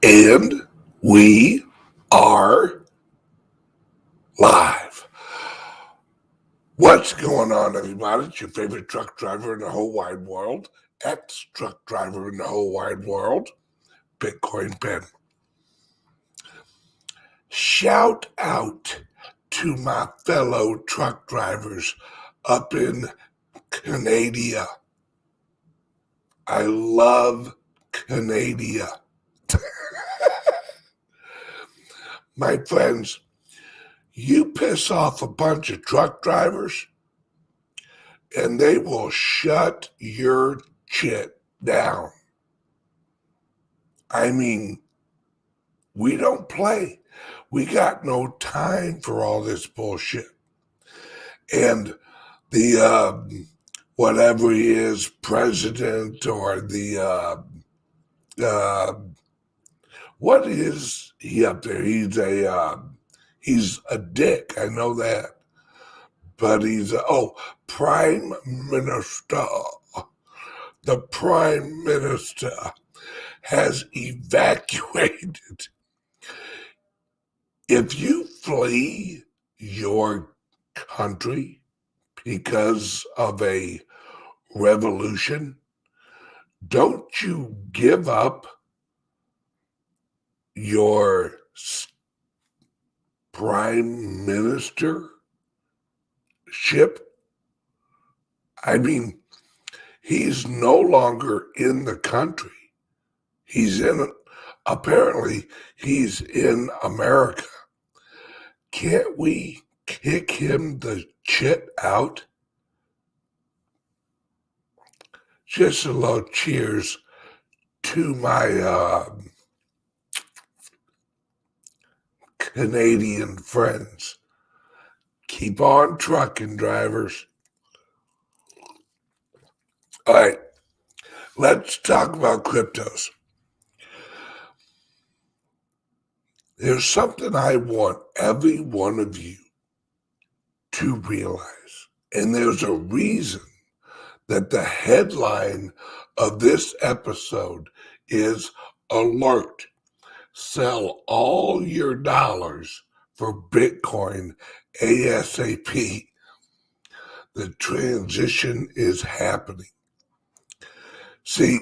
And we are live. What's going on, everybody? It's your favorite truck driver in the whole wide world, ex-truck driver in the whole wide world, Bitcoin Ben. Shout out to my fellow truck drivers up in Canada. I love Canada. My friends, you piss off a bunch of truck drivers and they will shut your shit down. I mean, we don't play. We got no time for all this bullshit. And the whatever he is, president or the what is he up there? He's a dick. I know that. But he's prime minister. The prime minister has evacuated. If you flee your country because of a revolution, don't you give up your prime ministership? I mean, he's no longer in the country. Apparently, he's in America. Can't we kick him the shit out? Just a little cheers to my Canadian friends. Keep on trucking, drivers. All right, let's talk about cryptos. There's something I want every one of you to realize, and there's a reason that the headline of this episode is Alert, Sell All Your Dollars for Bitcoin ASAP. The transition is happening. See,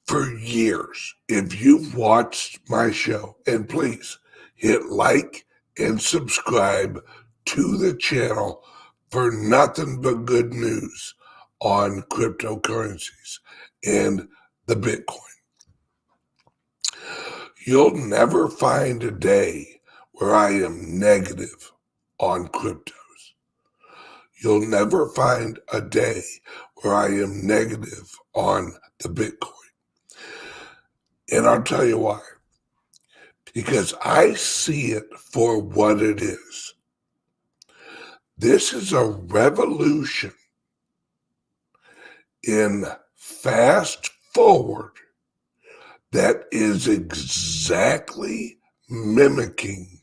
for years, if you've watched my show, and please hit like and subscribe to the channel for nothing but good news on cryptocurrencies and the Bitcoin. You'll never find a day where I am negative on cryptos. You'll never find a day where I am negative on the Bitcoin. And I'll tell you why. Because I see it for what it is. This is a revolution in fast forward that is exactly mimicking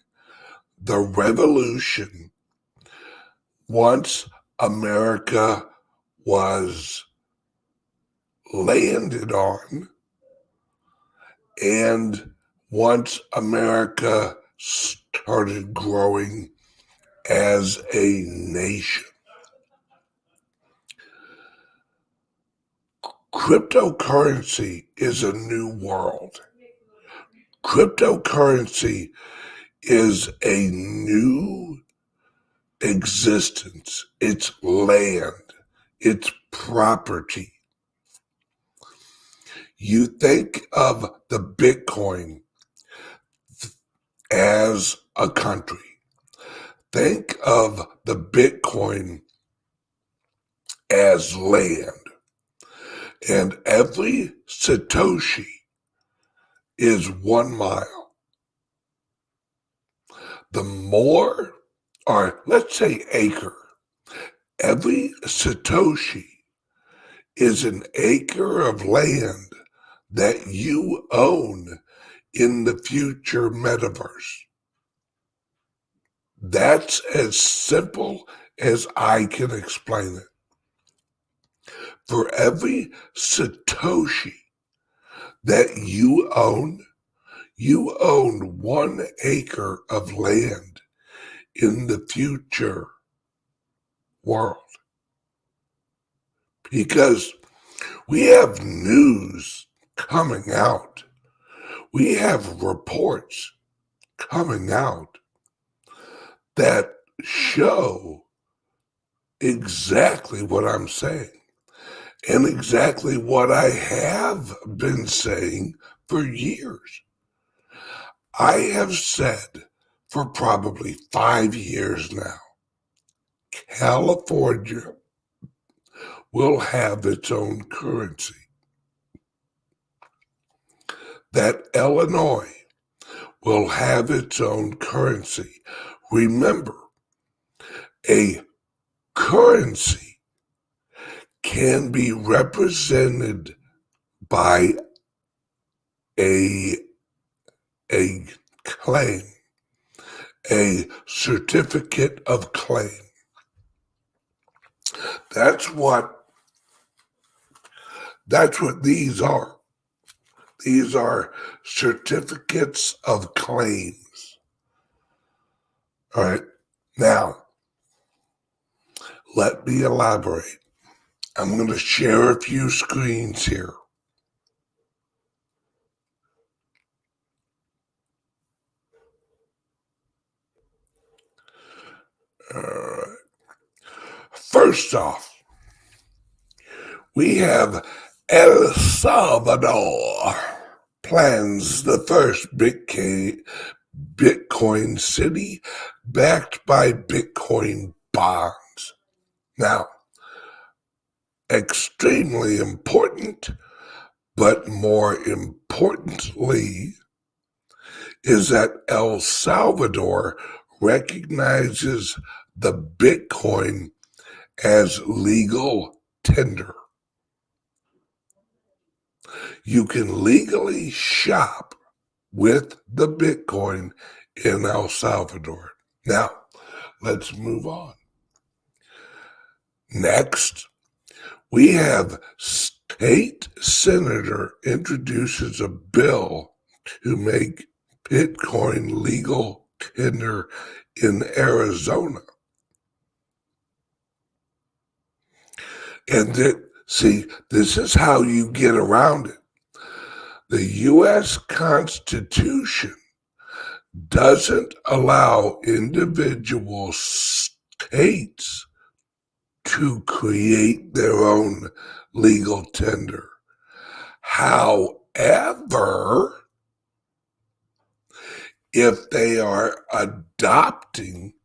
the revolution once America was landed on and once America started growing as a nation. Cryptocurrency is a new world. Cryptocurrency is a new existence. It's land. It's property. You think of the Bitcoin as a country. Think of the Bitcoin as land. And every Satoshi is 1 mile. The more, or let's say acre, every Satoshi is an acre of land that you own in the future metaverse. That's as simple as I can explain it. For every Satoshi that you own, you own 1 acre of land in the future world. Because we have news coming out. We have reports coming out that show exactly what I'm saying and exactly what I have been saying for years. I have said for probably 5 years now, California will have its own currency, that Illinois will have its own currency. Remember, a currency can be represented by a claim, a certificate of claim. That's what these are. These are certificates of claims. All right. Now, let me elaborate. I'm going to share a few screens here. All right. First off, we have El Salvador plans the first Bitcoin city backed by Bitcoin bonds. Now, extremely important, but more importantly, is that El Salvador recognizes the Bitcoin as legal tender. You can legally shop with the Bitcoin in El Salvador. Now, let's move on. Next, we have state senator introduces a bill to make Bitcoin legal tender in Arizona. And this is how you get around it. The U.S. Constitution doesn't allow individual states to create their own legal tender. However, if they are adopting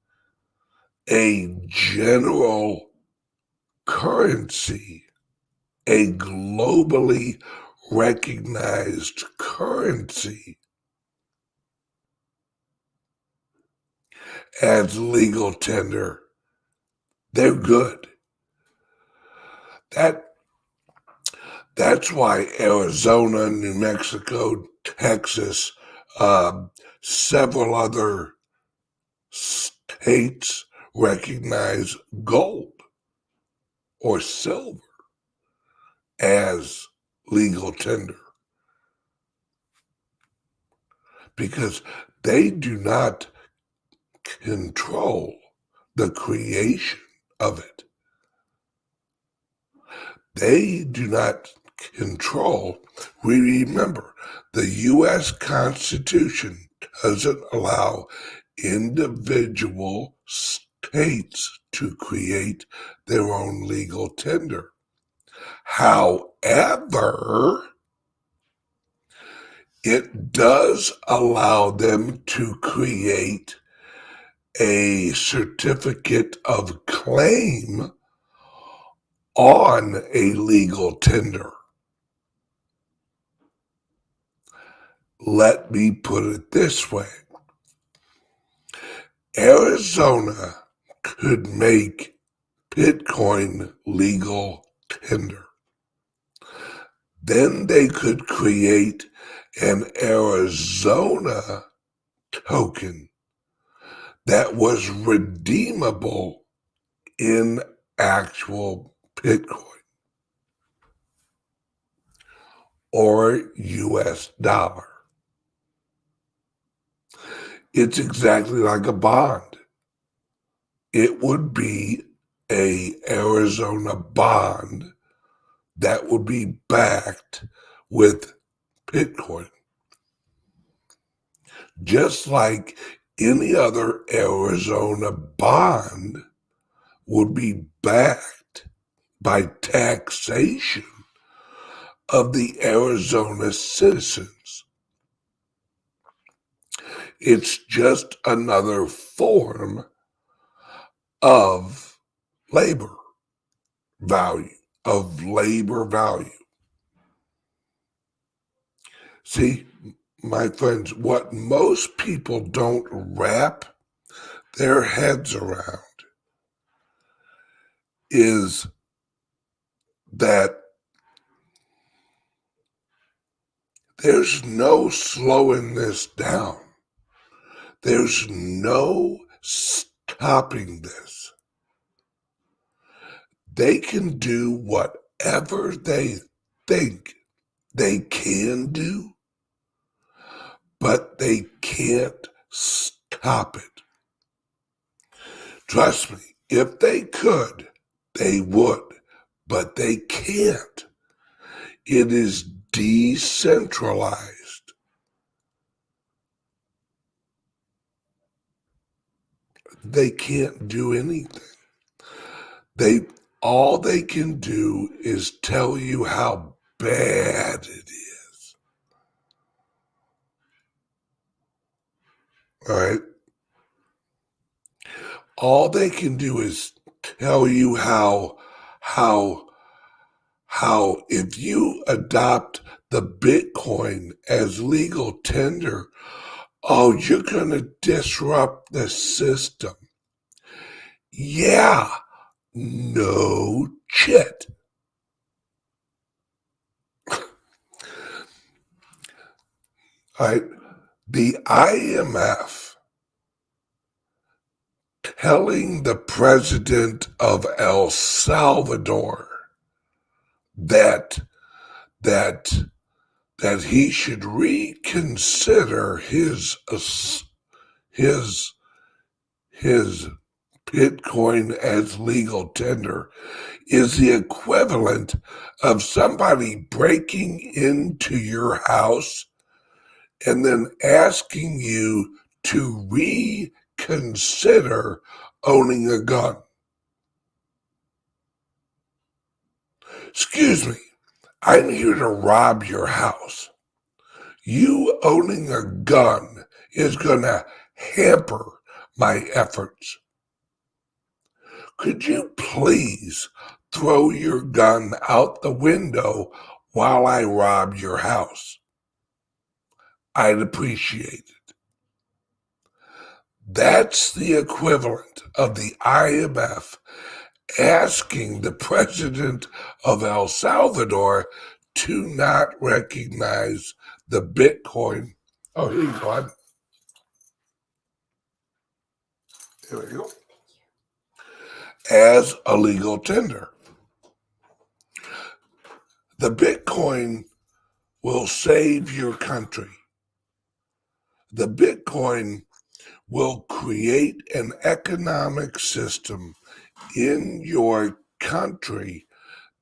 a general currency, a globally recognized currency as legal tender, they're good. That's why Arizona, New Mexico, Texas, several other states recognize gold or silver as legal tender because they do not control the creation of it. They do not control. We remember the U.S. Constitution doesn't allow individual states to create their own legal tender. However, it does allow them to create a certificate of claim on a legal tender. Let me put it this way. Arizona could make Bitcoin legal tender. Then they could create an Arizona token that was redeemable in actual Bitcoin or US dollar. It's exactly like a bond. It would be a Arizona bond that would be backed with Bitcoin, just like any other Arizona bond would be backed by taxation of the Arizona citizens. It's just another form of labor value, See, my friends, what most people don't wrap their heads around is that there's no slowing this down. There's no stopping this. They can do whatever they think they can do, but they can't stop it. Trust me, if they could, they would, but they can't. It is decentralized. They can't do anything. All they can do is tell you how bad it is. All right? All they can do is tell you how if you adopt the Bitcoin as legal tender, oh, you're going to disrupt the system. Yeah, no shit. All right, the IMF telling the president of El Salvador that that that he should reconsider his his Bitcoin as legal tender is the equivalent of somebody breaking into your house and then asking you to reconsider owning a gun. Excuse me, I'm here to rob your house. You owning a gun is going to hamper my efforts. Could you please throw your gun out the window while I rob your house? I'd appreciate it. That's the equivalent of the IMF asking the president of El Salvador to not recognize the Bitcoin. Oh, here you go. Here we go. As a legal tender. The Bitcoin will save your country. The Bitcoin will create an economic system in your country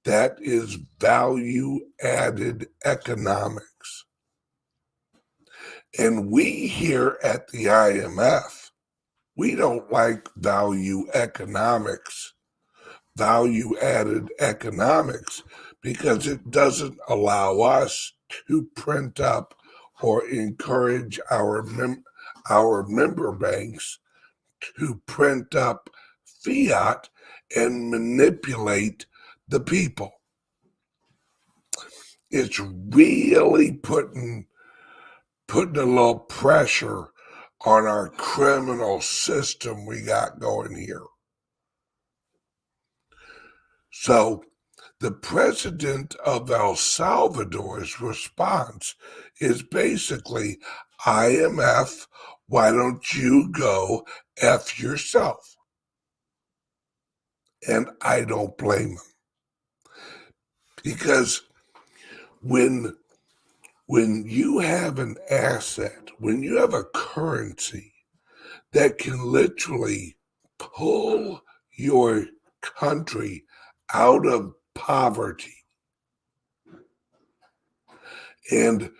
that is value added economics. And we here at the IMF, we don't like value added economics, because it doesn't allow us to print up or encourage our member banks to print up fiat and manipulate the people. It's really putting a little pressure on our criminal system we got going here. So the president of El Salvador's response is basically, IMF, why don't you go F yourself? And I don't blame him. Because when you have an asset, when you have a currency that can literally pull your country out of poverty. And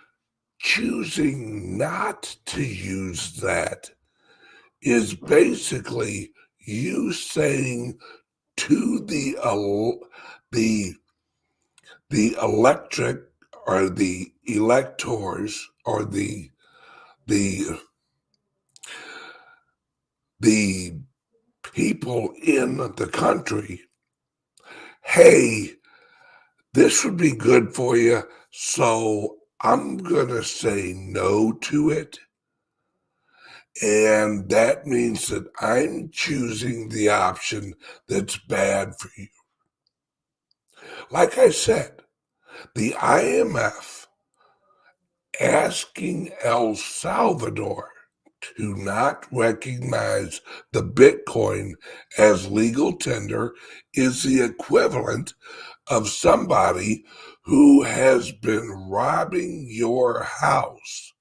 choosing not to use that is basically you saying to the electric or the electors or the the people in the country, hey, this would be good for you, so I'm gonna say no to it. And that means that I'm choosing the option that's bad for you. Like I said, the IMF asking El Salvador to not recognize the Bitcoin as legal tender is the equivalent of somebody who has been robbing your house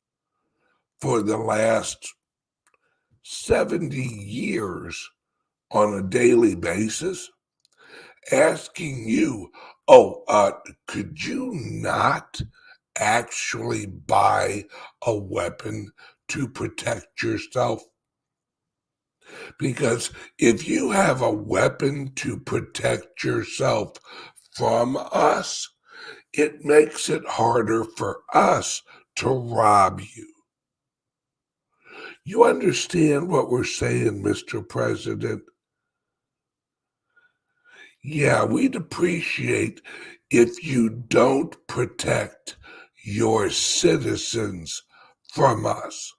for the last 70 years on a daily basis, asking you, could you not actually buy a weapon to protect yourself? Because if you have a weapon to protect yourself from us, it makes it harder for us to rob you. You understand what we're saying, Mr. President? Yeah, we'd appreciate if you don't protect your citizens from us.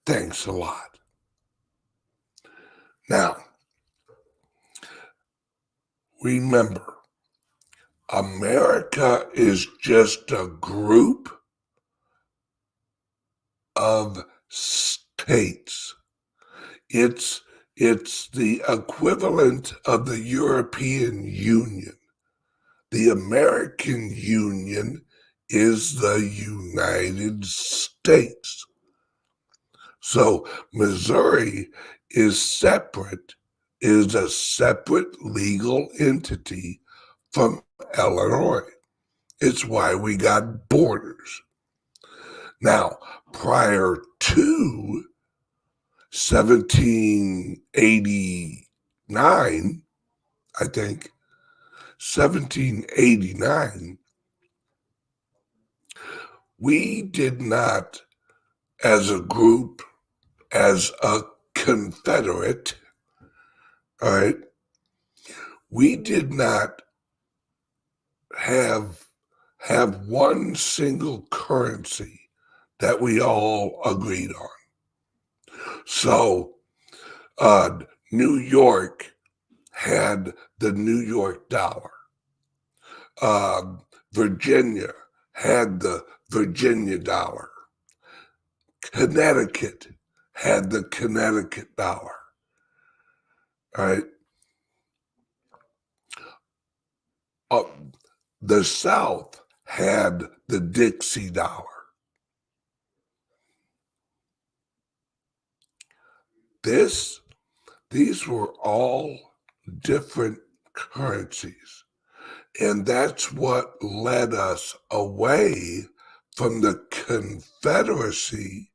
Thanks a lot. Now, remember, America is just a group of states. It's the equivalent of the European Union. The American Union is the United States. So Missouri is a separate legal entity from Illinois. It's why we got borders. Now, prior to 1789, I think, 1789, we did not, as a group, as a confederate, all right, we did not have one single currency that we all agreed on. So New York had the New York dollar. Virginia had the Virginia dollar. Connecticut had the Connecticut dollar. All right. The South had the Dixie dollar. These were all different currencies. And that's what led us away from the Confederacy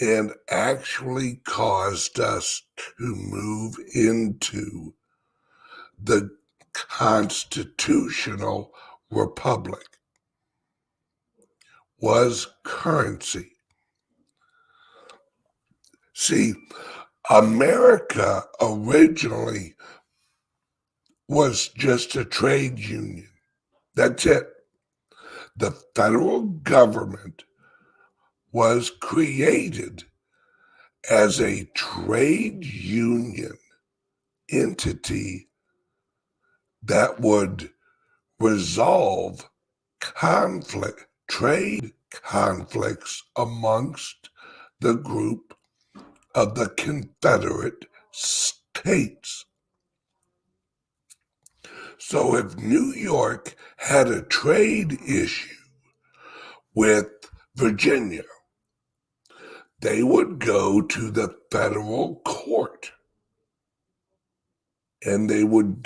and actually caused us to move into the constitutional republic, was currency. See, America originally was just a trade union. That's it. The federal government was created as a trade union entity that would resolve trade conflicts amongst the group of the Confederate States. So if New York had a trade issue with Virginia, they would go to the federal court and they would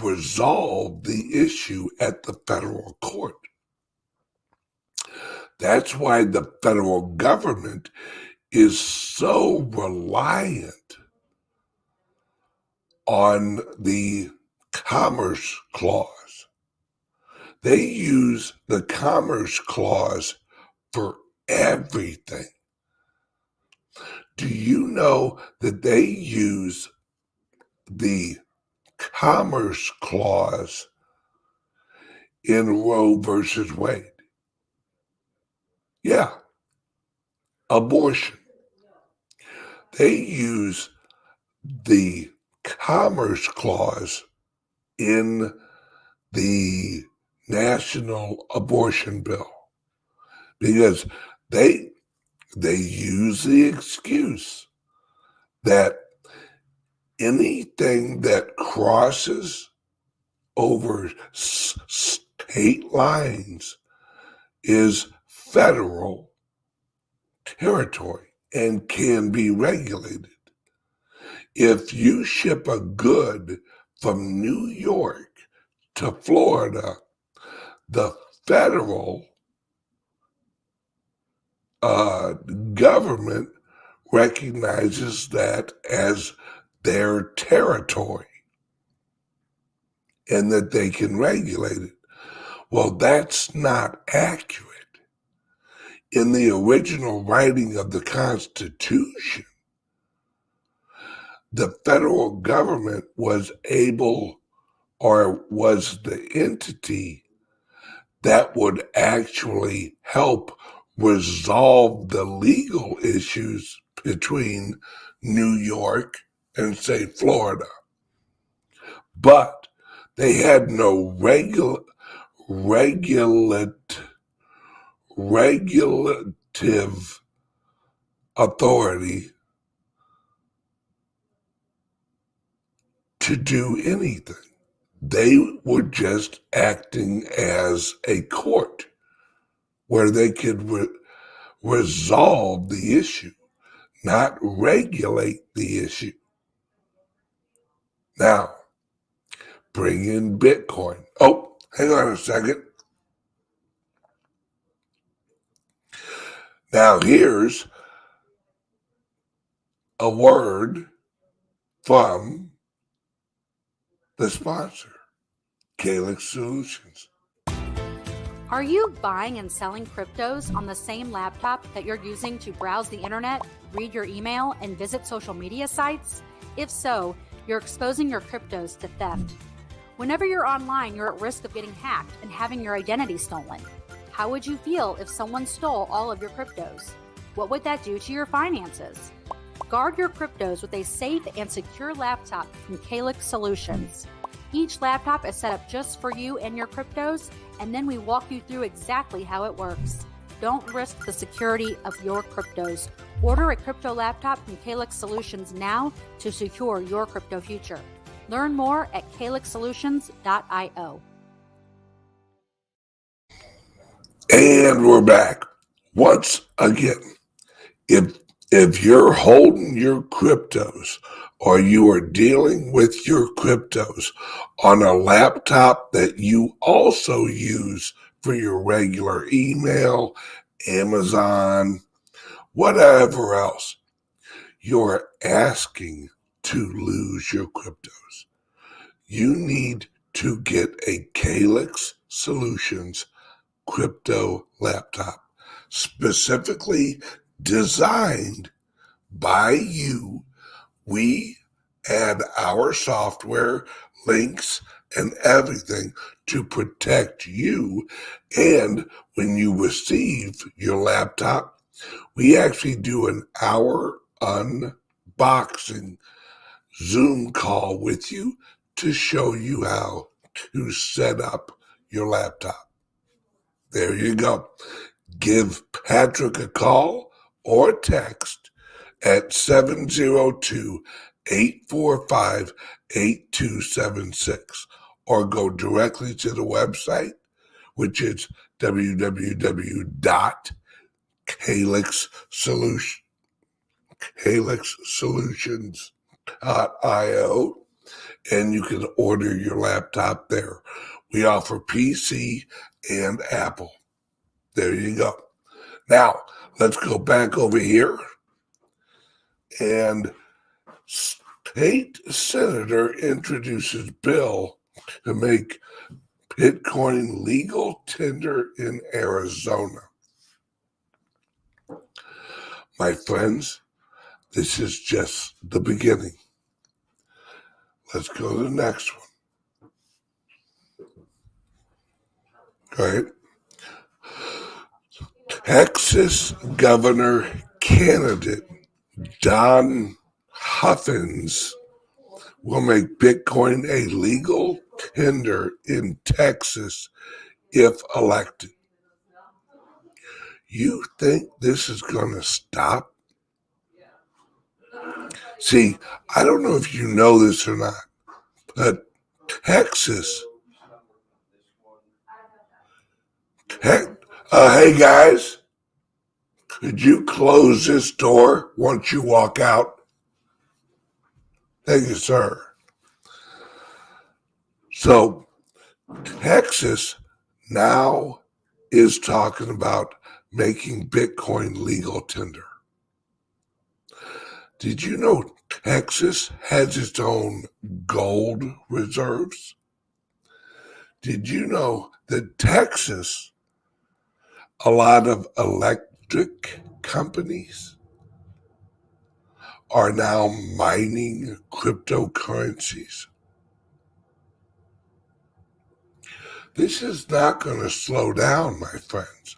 resolve the issue at the federal court. That's why the federal government is so reliant on the Commerce Clause. They use the Commerce Clause for everything. Do you know that they use the Commerce Clause in Roe versus Wade? Yeah, abortion. They use the Commerce Clause in the National Abortion Bill because they use the excuse that anything that crosses over state lines is federal territory and can be regulated. If you ship a good from New York to Florida, the federal government recognizes that as their territory and that they can regulate it. Well, that's not accurate. In the original writing of the Constitution, the federal government was able, or was the entity that would actually help resolve the legal issues between New York and, say, Florida. But they had no regulative authority to do anything. They were just acting as a court where they could resolve the issue, not regulate the issue. Now, bring in Bitcoin. Oh, hang on a second. Now, here's a word from the sponsor, CALIX Solutions. Are you buying and selling cryptos on the same laptop that you're using to browse the internet, read your email, and visit social media sites? If so, you're exposing your cryptos to theft. Whenever you're online, you're at risk of getting hacked and having your identity stolen. How would you feel if someone stole all of your cryptos? What would that do to your finances? Guard your cryptos with a safe and secure laptop from CALIX Solutions. Each laptop is set up just for you and your cryptos, and then we walk you through exactly how it works. Don't risk the security of your cryptos. Order a crypto laptop from CALIX Solutions now to secure your crypto future. Learn more at calixsolutions.io. And we're back. Once again, if you're holding your cryptos or you are dealing with your cryptos on a laptop that you also use for your regular email, Amazon, whatever else, you're asking to lose your cryptos. You need to get a CALIX Solutions crypto laptop, specifically designed by you. We add our software, links, and everything to protect you. And when you receive your laptop, we actually do an hour unboxing Zoom call with you to show you how to set up your laptop. There you go. Give Patrick a call or text at 702-845-8276 or go directly to the website which is www.calixsolutions.io, and you can order your laptop there. We offer PC and Apple. There you go. Now, let's go back over here. And state senator introduces bill to make Bitcoin legal tender in Arizona. My friends, this is just the beginning. Let's go to the next one. All right. Texas governor candidate Don Huffins will make Bitcoin a legal tender in Texas if elected. You think this is going to stop? See, I don't know if you know this or not, but Texas, hey guys, could you close this door once you walk out? Thank you, sir. So, Texas now is talking about making Bitcoin legal tender. Did you know Texas has its own gold reserves? Did you know that Texas, a lot of electric companies are now mining cryptocurrencies? This is not going to slow down, my friends.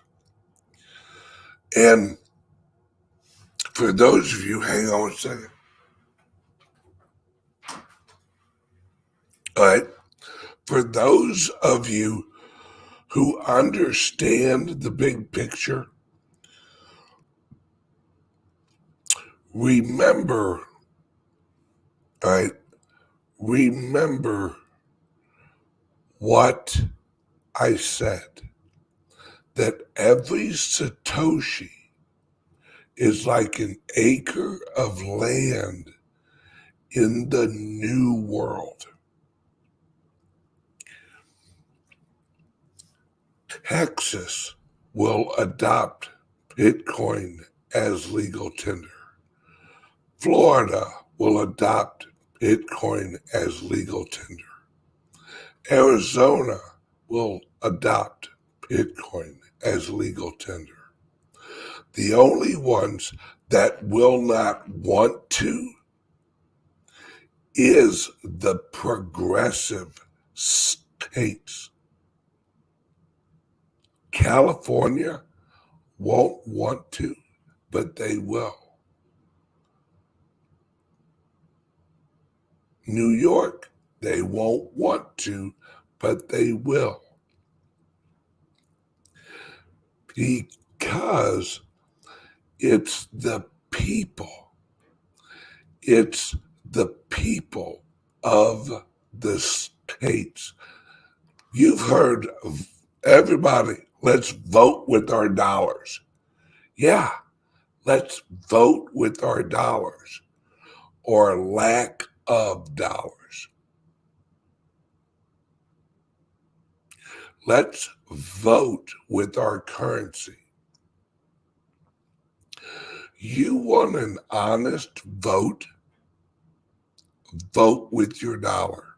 And for those of you, hang on a second. All right. For those of you who understand the big picture, remember, all right, remember what I said, that every Satoshi is like an acre of land in the new world. Texas will adopt Bitcoin as legal tender. Florida will adopt Bitcoin as legal tender. Arizona will adopt Bitcoin as legal tender. The only ones that will not want to is the progressive states. California won't want to, but they will. New York, they won't want to, but they will. Because it's the people. It's the people of the states. You've heard of everybody, let's vote with our dollars. Yeah, let's vote with our dollars, or lack of dollars. Let's vote with our currency. You want an honest vote? Vote with your dollar.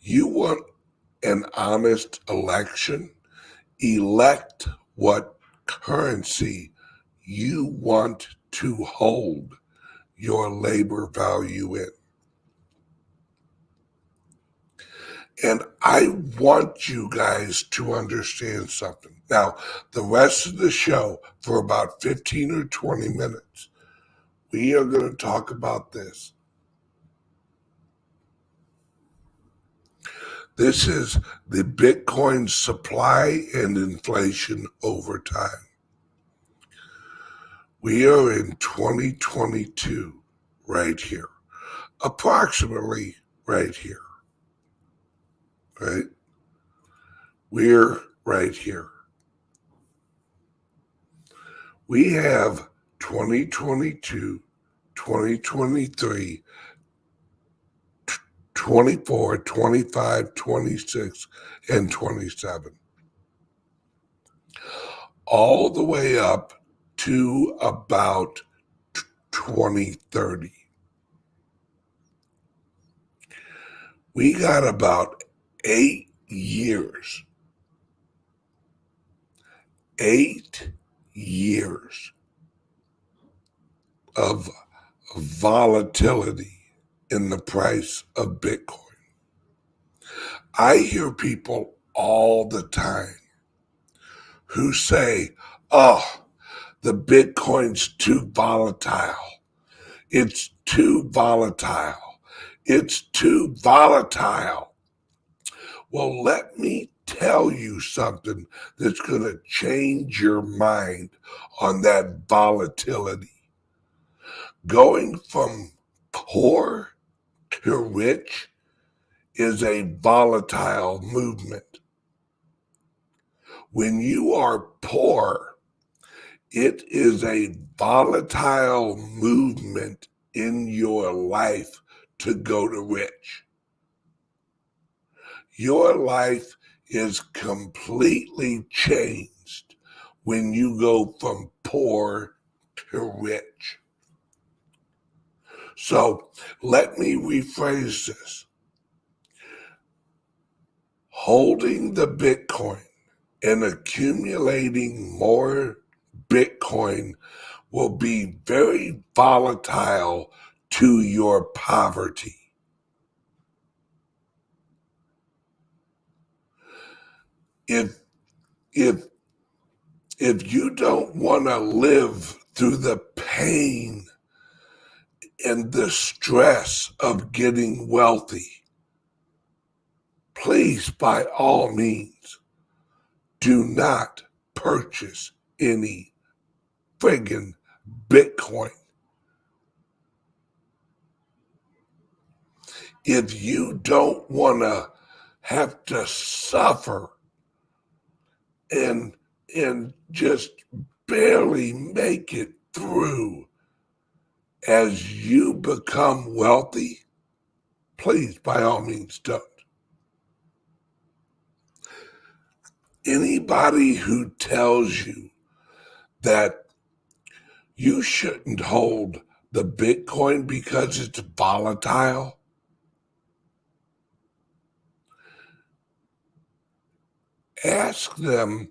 You want an honest election? Elect what currency you want to hold your labor value in. And I want you guys to understand something. Now, the rest of the show, for about 15 or 20 minutes, we are going to talk about this. This is the Bitcoin supply and inflation over time. We are in 2022 right here, approximately right here, right? We're right here. We have 2022, 2023, 24, 25, 26, and 27. All the way up to about 2030. We got about 8 years. 8 years of volatility in the price of Bitcoin. I hear people all the time who say, oh, the Bitcoin's too volatile. It's too volatile. It's too volatile. Well, let me tell you something that's going to change your mind on that volatility. Going from poor to rich is a volatile movement. When you are poor, it is a volatile movement in your life to go to rich. Your life is completely changed when you go from poor to rich. So let me rephrase this. Holding the Bitcoin and accumulating more Bitcoin will be very volatile to your poverty. If if you don't want to live through the pain and the stress of getting wealthy, please, by all means, do not purchase any friggin' Bitcoin. If you don't want to have to suffer and just barely make it through as you become wealthy, please, by all means, don't. Anybody who tells you that you shouldn't hold the Bitcoin because it's volatile, ask them,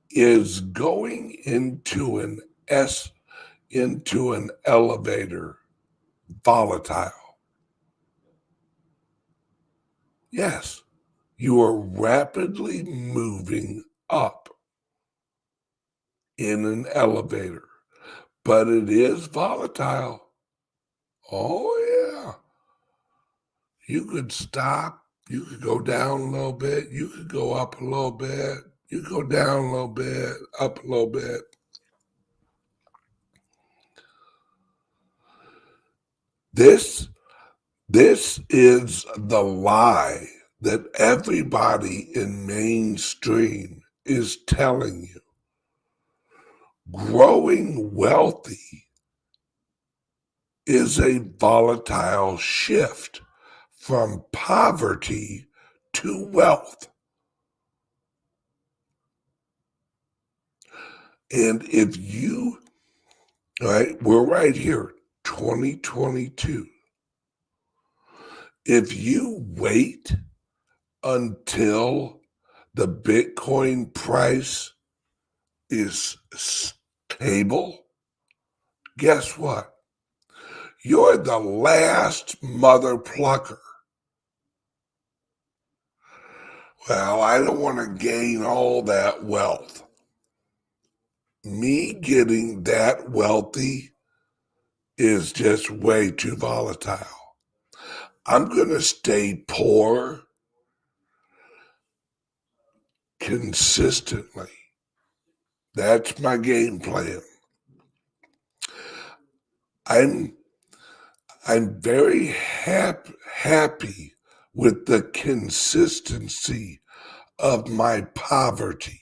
is going into an elevator volatile? Yes, you are rapidly moving up in an elevator, but it is volatile. Oh, yeah. You could stop. You could go down a little bit. You could go up a little bit. You could go down a little bit, up a little bit. This is the lie that everybody in mainstream is telling you. Growing wealthy is a volatile shift from poverty to wealth. And if you, all right, we're right here, 2022. If you wait until the Bitcoin price is stable, guess what? You're the last mother plucker. Well, I don't want to gain all that wealth. Me getting that wealthy is just way too volatile. I'm going to stay poor consistently. That's my game plan. I'm very happy with the consistency of my poverty.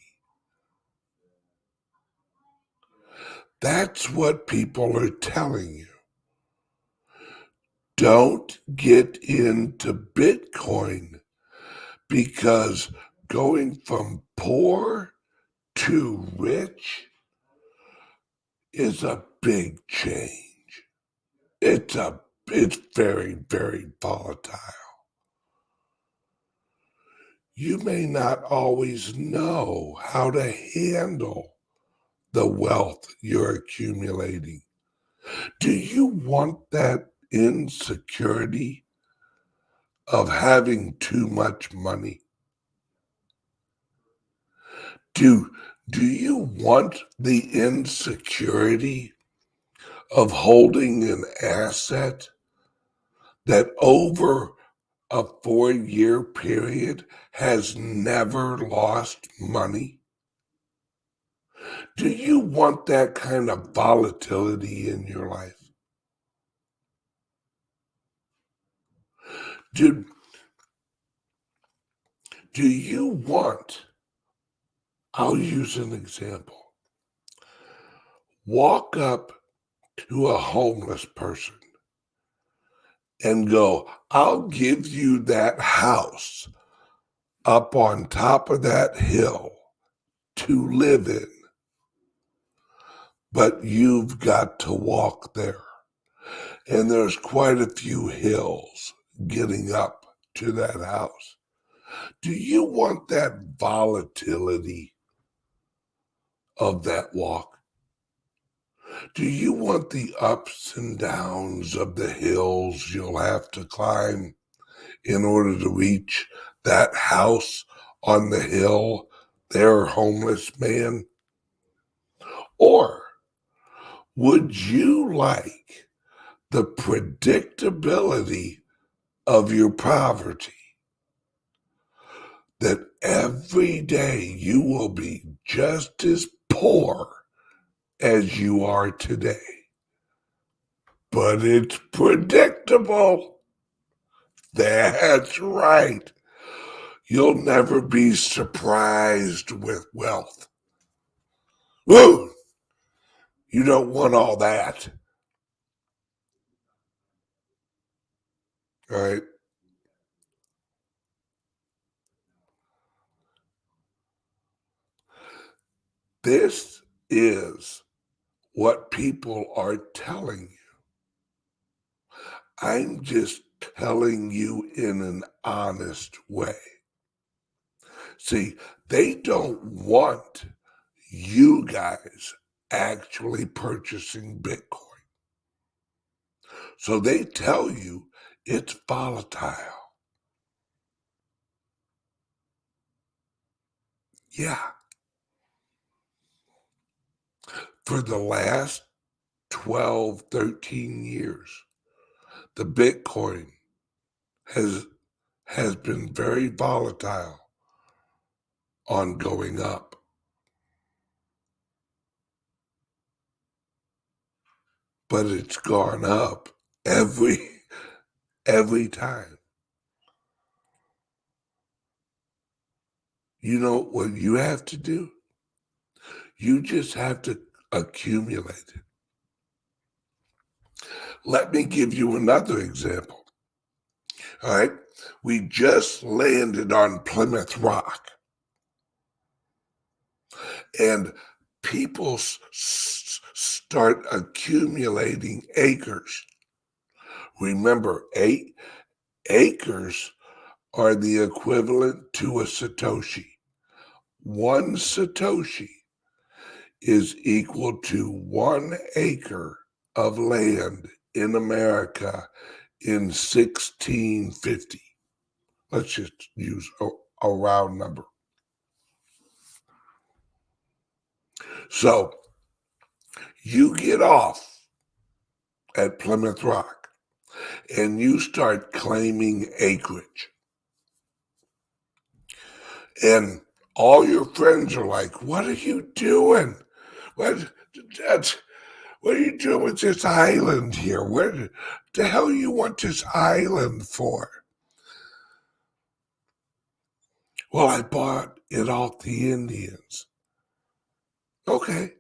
That's what people are telling you. Don't get into Bitcoin because going from poor to rich is a big change. It's very, very volatile. You may not always know how to handle the wealth you're accumulating. Do you want that insecurity of having too much money? Do you want the insecurity of holding an asset that over a 4-year period has never lost money? Do you want that kind of volatility in your life? Do you want, I'll use an example. Walk up to a homeless person and go, I'll give you that house up on top of that hill to live in, but you've got to walk there. And there's quite a few hills getting up to that house. Do you want that volatility of that walk? Do you want the ups and downs of the hills you'll have to climb in order to reach that house on the hill, there, homeless man? Or would you like the predictability of your poverty, that every day you will be just as poor as you are today, but it's predictable? That's right. You'll never be surprised with wealth. Woo! You don't want all that. All right? This is what people are telling you. I'm just telling you in an honest way. See, they don't want you guys actually purchasing Bitcoin. So they tell you it's volatile. Yeah. For the last 12, 13 years, the Bitcoin has been very volatile on going up. But it's gone up every time. You know what you have to do? You just have to accumulate it. Let me give you another example. All right. We just landed on Plymouth Rock, and people start accumulating acres. Remember, 8 acres are the equivalent to a Satoshi. 1 Satoshi is equal to 1 acre of land in America in 1650. Let's just use a round number. So you get off at Plymouth Rock and you start claiming acreage. And all your friends are like, what are you doing? What are you doing with this island here? What the hell you want this island for? Well, I bought it off the Indians. Okay.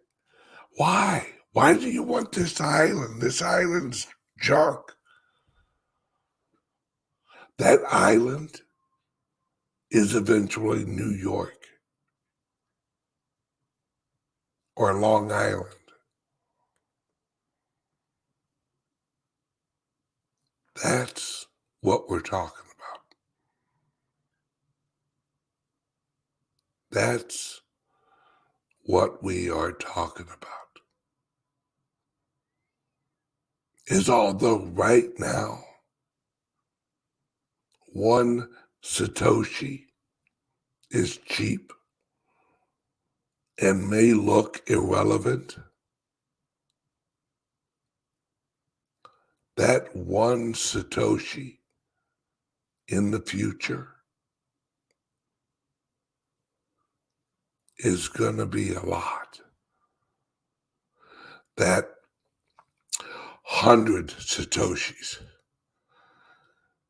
Why? Why do you want this island? This island's junk. That island is eventually New York or Long Island. That's what we're talking about. That's what we are talking about. Is although right now, one Satoshi is cheap and may look irrelevant, that one Satoshi in the future is going to be a lot. That 100 Satoshis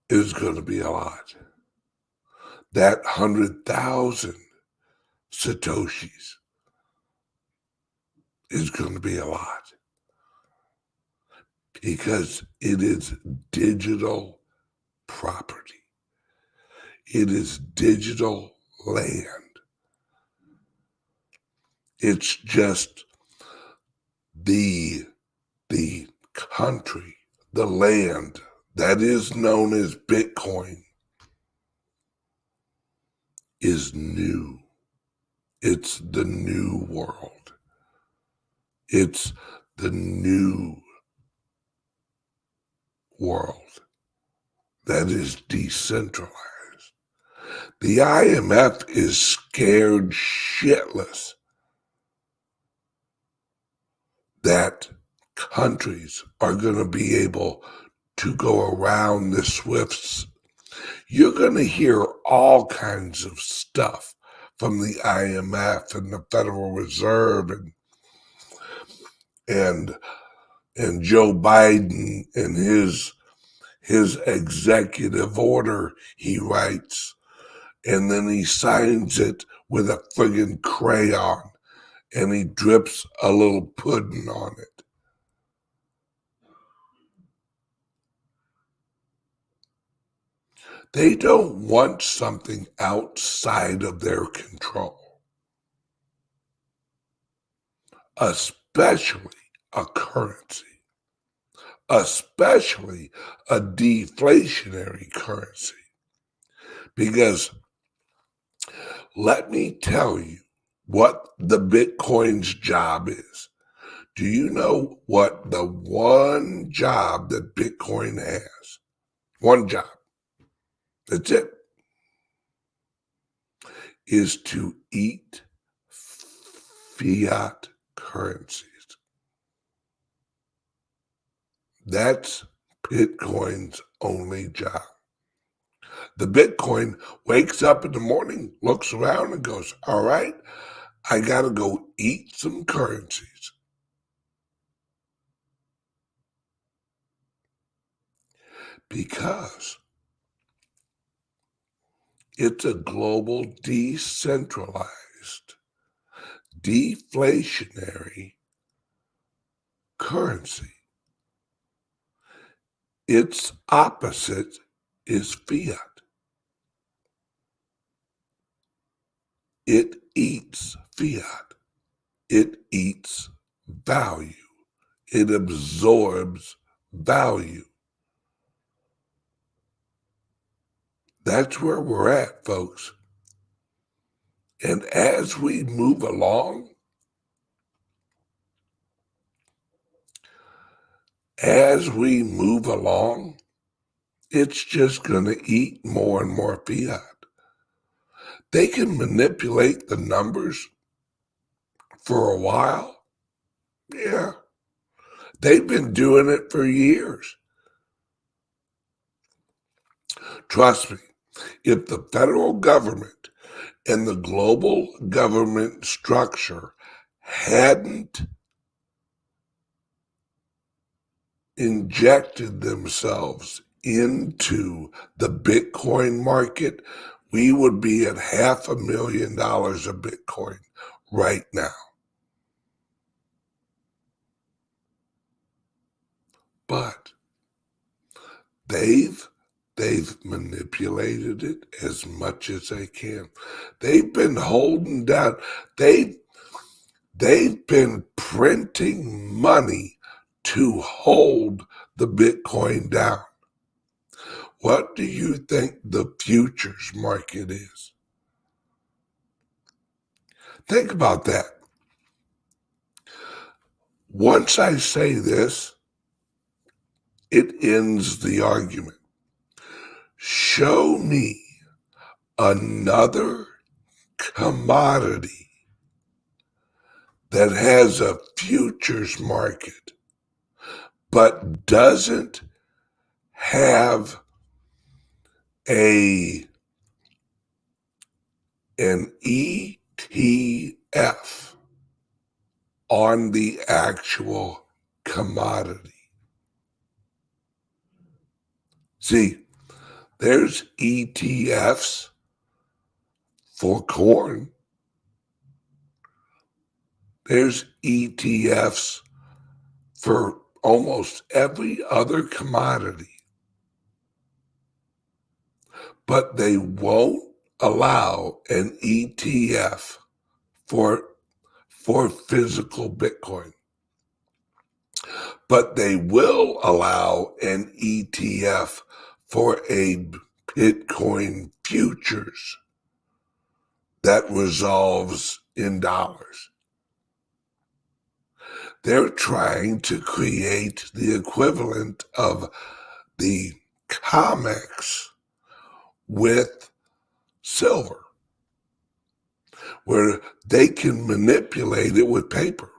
is going to be a lot. That 100,000 Satoshis is going to be a lot because it is digital property. It is digital land. It's just the country, the land that is known as Bitcoin is new. It's the new world. It's the new world that is decentralized. The IMF is scared shitless that countries are going to be able to go around the SWIFTs. You're going to hear all kinds of stuff from the IMF and the Federal Reserve and Joe Biden and his executive order he writes, and then he signs it with a friggin' crayon and he drips a little pudding on it. They don't want something outside of their control, especially a currency, especially a deflationary currency. Because let me tell you what the Bitcoin's job is. Do you know what the one job that Bitcoin has? One job. That's it. Is to eat fiat currencies. That's Bitcoin's only job. The Bitcoin wakes up in the morning, looks around and goes, all right, I got to go eat some currencies. Because it's a global decentralized, deflationary currency. Its opposite is fiat. It eats fiat. It eats value. It absorbs value. That's where we're at, folks. And as we move along, it's just going to eat more and more fiat. They can manipulate the numbers for a while. Yeah. They've been doing it for years. Trust me, if the federal government and the global government structure hadn't injected themselves into the Bitcoin market, we would be at $500,000 of Bitcoin right now. But they've manipulated it as much as they can. They've been holding down. They've been printing money to hold the Bitcoin down. What do you think the futures market is? Think about that. Once I say this, it ends the argument. Show me another commodity that has a futures market but doesn't have an ETF on the actual commodity. See, there's ETFs for corn. There's ETFs for almost every other commodity. But they won't allow an ETF for physical Bitcoin. But they will allow an ETF for a Bitcoin futures that resolves in dollars. They're trying to create the equivalent of the COMEX with silver, where they can manipulate it with paper.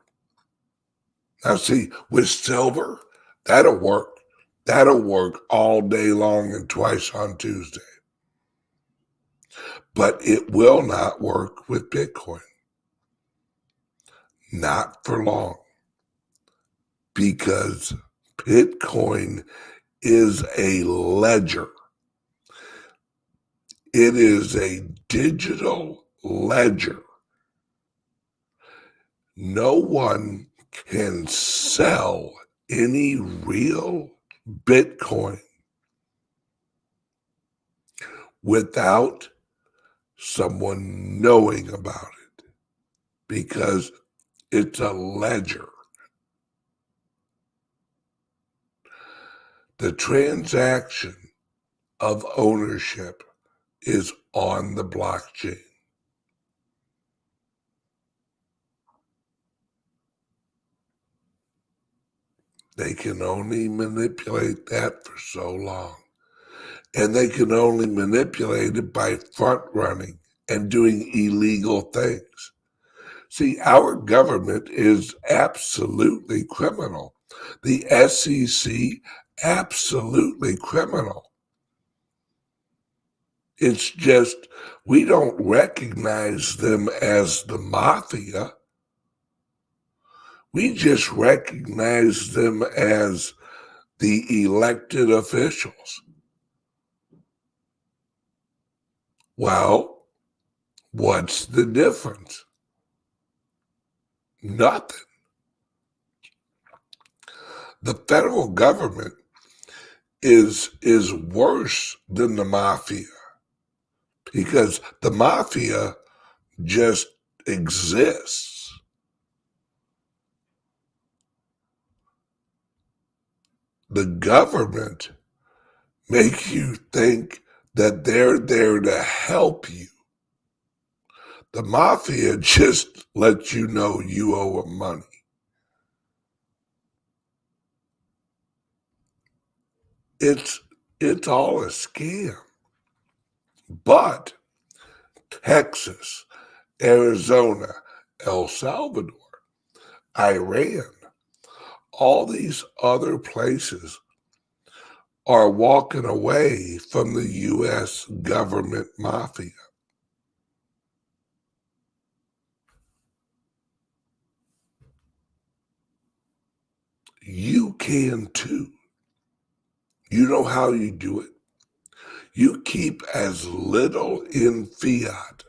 Now see, with silver, that'll work. That'll work all day long and twice on Tuesday. But it will not work with Bitcoin. Not for long. Because Bitcoin is a ledger. It is a digital ledger. No one can sell any real Bitcoin without someone knowing about it, because it's a ledger. The transaction of ownership is on the blockchain. They can only manipulate that for so long. And they can only manipulate it by front running and doing illegal things. See, our government is absolutely criminal. The SEC, absolutely criminal. It's just we don't recognize them as the mafia. We just recognize them as the elected officials. Well, what's the difference? Nothing. The federal government is worse than the mafia, because the mafia just exists. The government makes you think that they're there to help you. The mafia just lets you know you owe them money. It's all a scam. But Texas, Arizona, El Salvador, Iran, all these other places are walking away from the U.S. government mafia. You can too. You know how you do it? You keep as little in fiat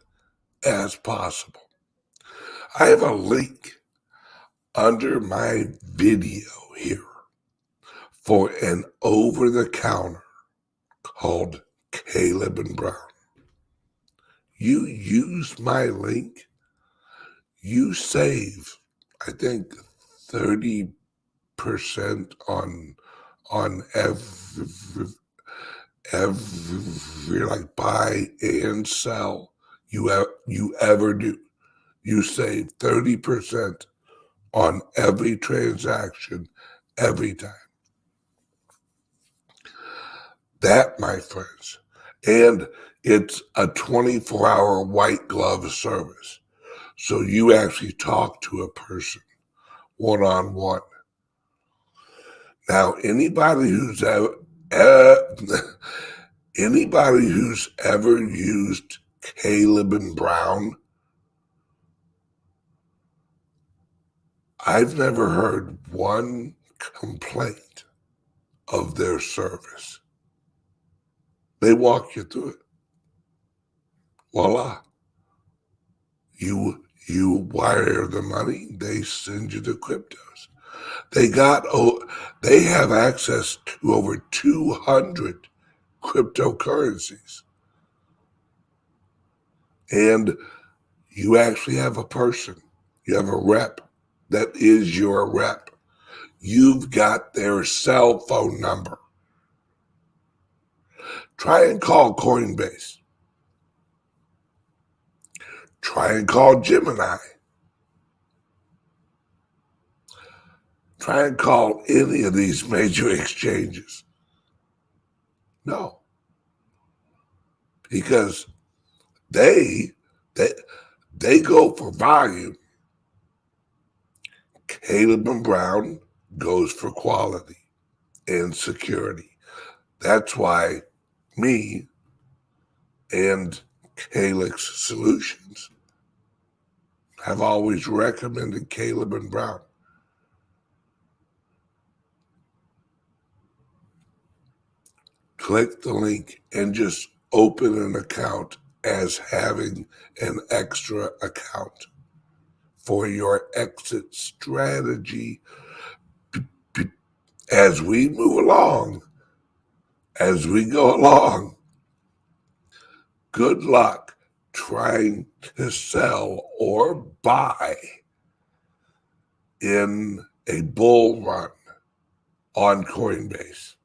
as possible. I have a link under my video here for an over-the-counter called Caleb and Brown. You use my link, you save, I think, 30% on every like buy and sell you ever do. You save 30% on every transaction every time. That, my friends, and it's a 24-hour white glove service. So you actually talk to a person one-on-one. Now, anybody who's ever used Caleb and Brown, I've never heard one complaint of their service. They walk you through it. Voila. You wire the money, they send you the cryptos. They have access to over 200 cryptocurrencies. And you actually have a person. You have a rep that is your rep. You've got their cell phone number. Try and call Coinbase. Try and call Gemini. Try and call any of these major exchanges. No. Because they go for volume. Caleb and Brown goes for quality and security. That's why me and CALIX Solutions have always recommended Caleb and Brown. Click the link and just open an account as having an extra account for your exit strategy. As we move along, as we go along, good luck trying to sell or buy in a bull run on Coinbase.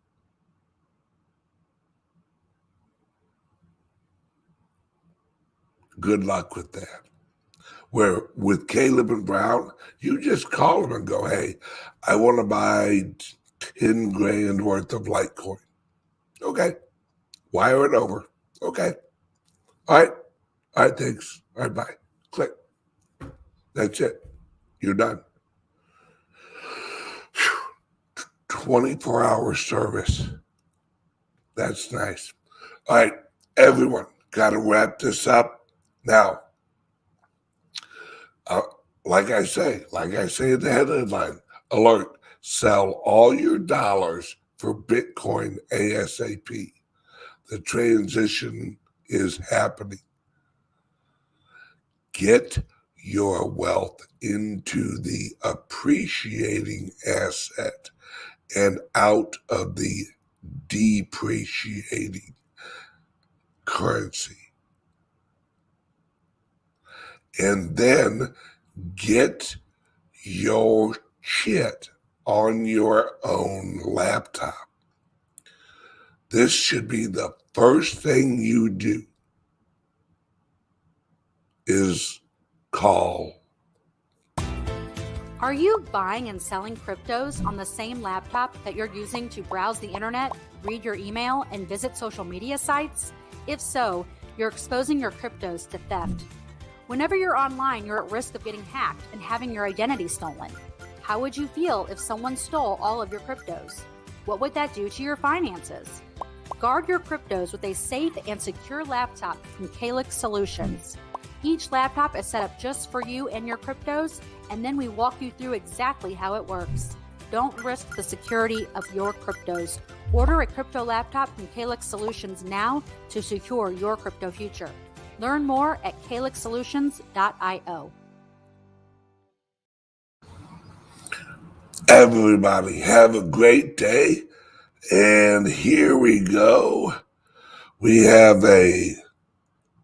Good luck with that. Where with Caleb and Brown, you just call them and go, hey, I want to buy 10 grand worth of Litecoin. Okay. Wire it over. Okay. All right. All right, thanks. All right, bye. Click. That's it. You're done. 24-hour service. That's nice. All right, everyone, got to wrap this up. Now, like I say at the head of the line, alert, sell all your dollars for Bitcoin ASAP. The transition is happening. Get your wealth into the appreciating asset and out of the depreciating currency. And then get your shit on your own laptop. This should be the first thing you do is call. Are you buying and selling cryptos on the same laptop that you're using to browse the internet, read your email, and visit social media sites? If so, you're exposing your cryptos to theft. Whenever you're online, you're at risk of getting hacked and having your identity stolen. How would you feel if someone stole all of your cryptos? What would that do to your finances? Guard your cryptos with a safe and secure laptop from CALIX Solutions. Each laptop is set up just for you and your cryptos, and then we walk you through exactly how it works. Don't risk the security of your cryptos. Order a crypto laptop from CALIX Solutions now to secure your crypto future. Learn more at calixsolutions.io. Everybody, have a great day. And here we go. We have a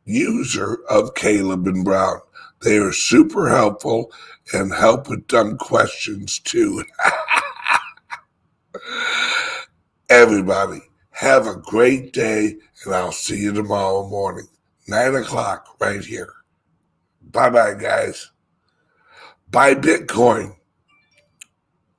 user of Caleb and Brown. They are super helpful and help with dumb questions too. Everybody, have a great day, and I'll see you tomorrow morning, 9 o'clock right here. Bye-bye, guys. Buy Bitcoin.